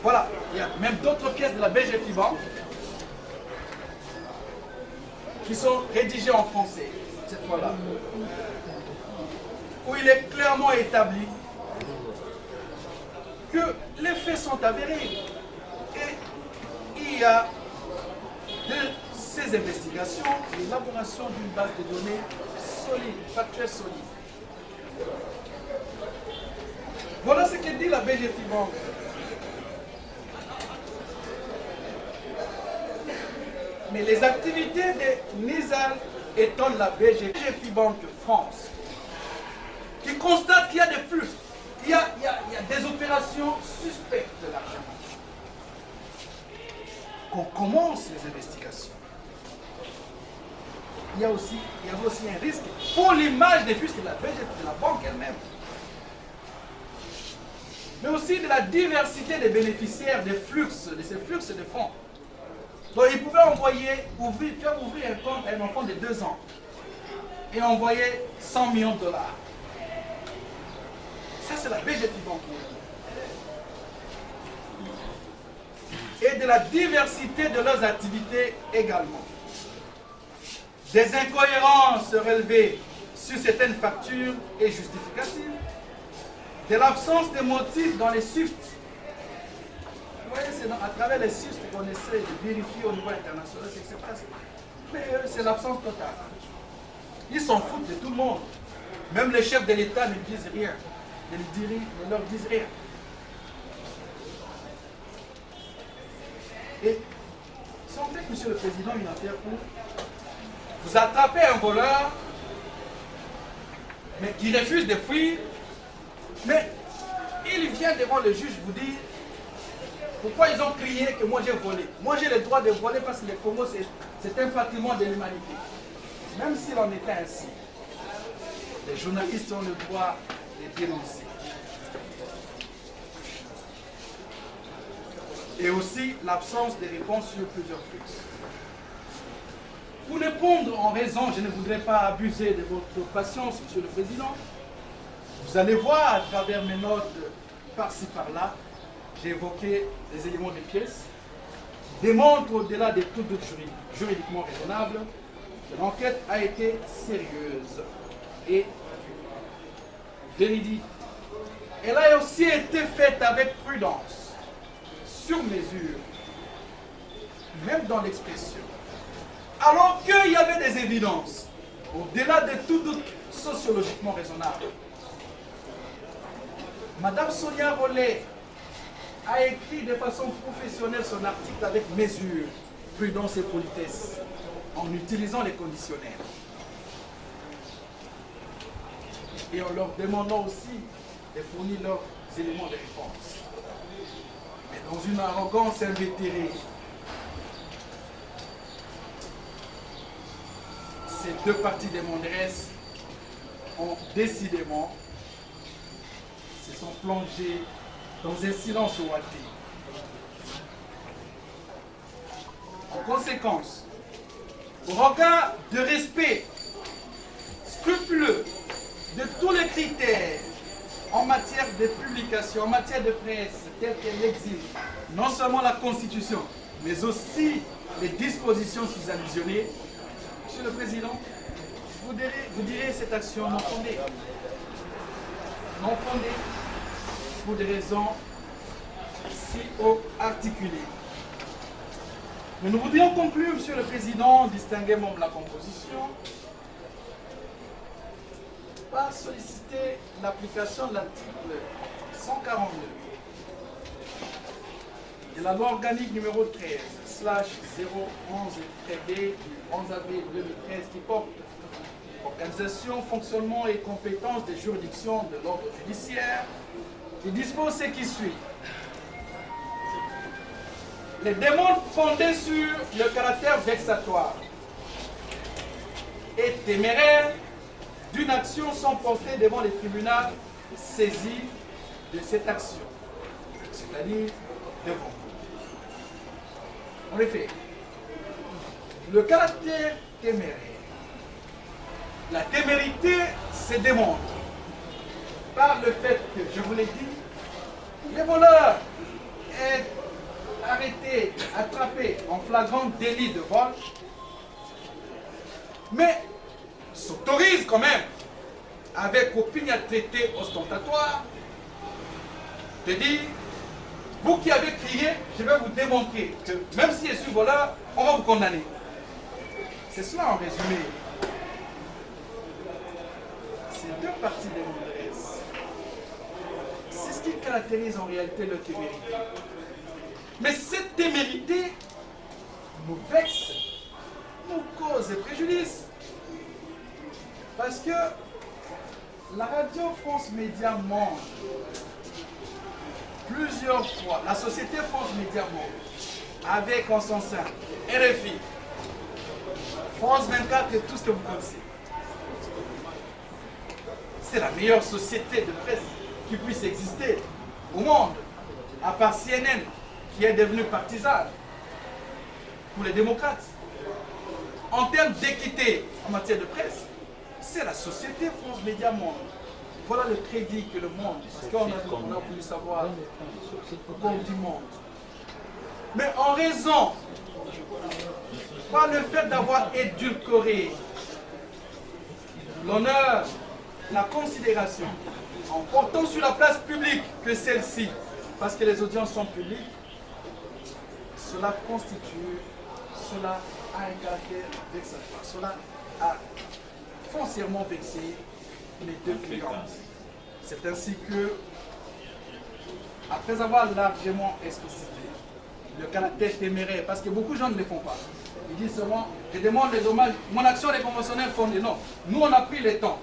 Voilà, il y a même d'autres pièces de la BGFIBank qui sont rédigées en français, cette fois-là, où il est clairement établi que les faits sont avérés. Et il y a de ces investigations l'élaboration d'une base de données solide, factuelle solide. Voilà ce que dit la BGFIBank. Mais les activités de Nizal étonne la BGFI Banque France, qui constate qu'il y a des flux, il y a des opérations suspectes de l'argent. Qu'on commence les investigations. Il y avait aussi un risque pour l'image des flux de la BGFI, de la banque elle-même. Mais aussi de la diversité des bénéficiaires des flux, de ces flux de fonds. Donc ils pouvaient faire ouvrir un compte à un enfant de 2 ans et envoyer 100 millions de dollars. Ça, c'est la BGFI Banque. Et de la diversité de leurs activités également. Des incohérences relevées sur certaines factures et justificatives. De l'absence de motifs dans les SWIFT. Vous voyez, c'est à travers les SWIFT qu'on essaie de vérifier au niveau international ce qui se passe. Mais c'est l'absence totale. Ils s'en foutent de tout le monde. Même les chefs de l'État ne disent rien. Ne leur disent rien. Et c'est en fait, Monsieur le Président, une affaire où vous attrapez un voleur, mais qui refuse de fuir, mais il vient devant le juge vous dire pourquoi ils ont crié que moi j'ai volé. Moi j'ai le droit de voler parce que le Congo c'est un patrimoine de l'humanité. Même s'il en était ainsi, les journalistes ont le droit de dénoncer. Et aussi l'absence de réponse sur plusieurs flux. Pour répondre en raison, je ne voudrais pas abuser de votre patience, Monsieur le Président. Vous allez voir à travers mes notes par-ci par-là, j'ai évoqué des éléments de pièces qui démontrent au-delà de tout doute juridiquement raisonnable que l'enquête a été sérieuse et véridique. Elle a aussi été faite avec prudence, sur mesure, même dans l'expression. Alors qu'il y avait des évidences, au-delà de tout doute sociologiquement raisonnable. Madame Sonia Rollet a écrit de façon professionnelle son article avec mesure, prudence et politesse, en utilisant les conditionnels. Et en leur demandant aussi de fournir leurs éléments de réponse. Mais dans une arrogance invétérée, ces deux parties demanderesses ont décidément se sont plongés dans un silence ouaté. En conséquence, au regard de respect scrupuleux de tous les critères en matière de publication, en matière de presse, telle qu'elle l'exige, non seulement la Constitution, mais aussi les dispositions sous-allusionnées, Monsieur le Président, vous direz cette action non fondée. Non fondée pour des raisons si haut articulées. Mais nous voudrions conclure, Monsieur le Président, distingué membre de la composition, par solliciter l'application de l'article 142 de la loi organique numéro 13/011-B du 11 avril 2013 qui porte organisation, fonctionnement et compétences des juridictions de l'ordre judiciaire, qui dispose ce qui suit. Les demandes fondées sur le caractère vexatoire et téméraire d'une action sont portées devant les tribunaux saisis de cette action, c'est-à-dire devant vous. En effet, le caractère téméraire, la témérité se démontre par le fait que, je vous l'ai dit, les voleurs est arrêté, attrapé en flagrant délit de vol, mais s'autorise quand même, avec opiniâtreté ostentatoire, de dire, vous qui avez crié, je vais vous démontrer que même si je suis voleur, on va vous condamner. C'est cela en résumé. Ces deux parties des demanderesses, c'est ce qui caractérise en réalité leur témérité. Mais cette témérité nous vexe, nous cause préjudice. Parce que la radio France Média Monde, plusieurs fois, la société France Média Monde, avec en son sein RFI, France 24 et tout ce que vous connaissez. C'est la meilleure société de presse qui puisse exister au monde, à part CNN, qui est devenue partisane pour les démocrates. En termes d'équité en matière de presse, c'est la société France Média Monde. Voilà le crédit que le monde, parce qu'on a voulu savoir au cours du monde. Mais en raison, par le fait d'avoir édulcoré l'honneur, la considération, en portant sur la place publique que celle-ci, parce que les audiences sont publiques, cela constitue, cela a un caractère vexatoire. Cela a foncièrement vexé les deux clientes. C'est ainsi que, après avoir largement explicité le caractère téméraire, parce que beaucoup de gens ne le font pas, ils disent seulement, je demande les dommages, mon action est conventionnelle fondée. Non, nous on a pris le temps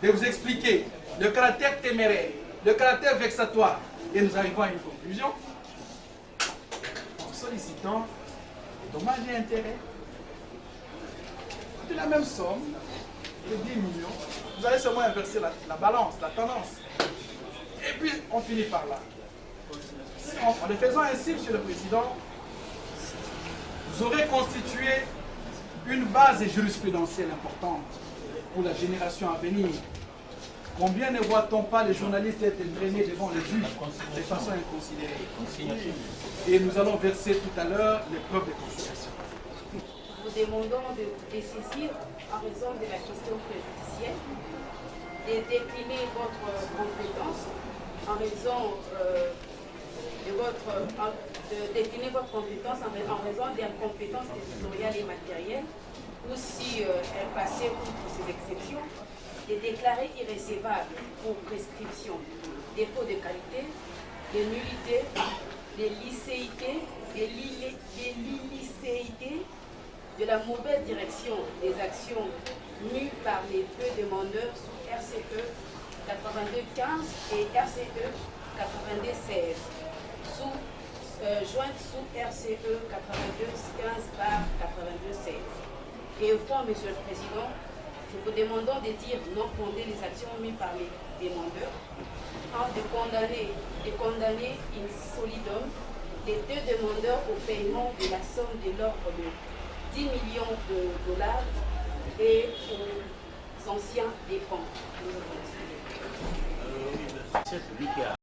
de vous expliquer le caractère téméraire, le caractère vexatoire, et nous arrivons à une conclusion en sollicitant les dommages et intérêts de la même somme de 10 millions. Vous allez seulement inverser la balance, la tendance. Et puis on finit par là. En le faisant ainsi, Monsieur le Président, vous aurez constitué une base jurisprudentielle importante pour la génération à venir. Combien ne voit-on pas les journalistes être drainés devant les juges de façon inconsidérée? Et nous allons verser tout à l'heure les preuves de conciliation. Nous demandons de dessaisir en raison de la question préjudicielle, de décliner votre compétence en raison de décliner votre compétence en raison d'incompétences territoriales et matérielles, ou si elle passait outre ces exceptions, de déclarer irrécevable pour prescription, défaut de qualité, de nullité, de licéité, de la mauvaise direction des actions nues par les deux demandeurs sous RCE 8215 et RCE 8216, jointe sous RCE 8215 par 8216. Et au fond, Monsieur le Président, nous vous demandons de dire non fondé les actions mises par les demandeurs, de condamner in solidum les deux demandeurs au paiement de la somme de l'ordre de 10 millions de dollars et aux anciens dépens. C'est celui qui a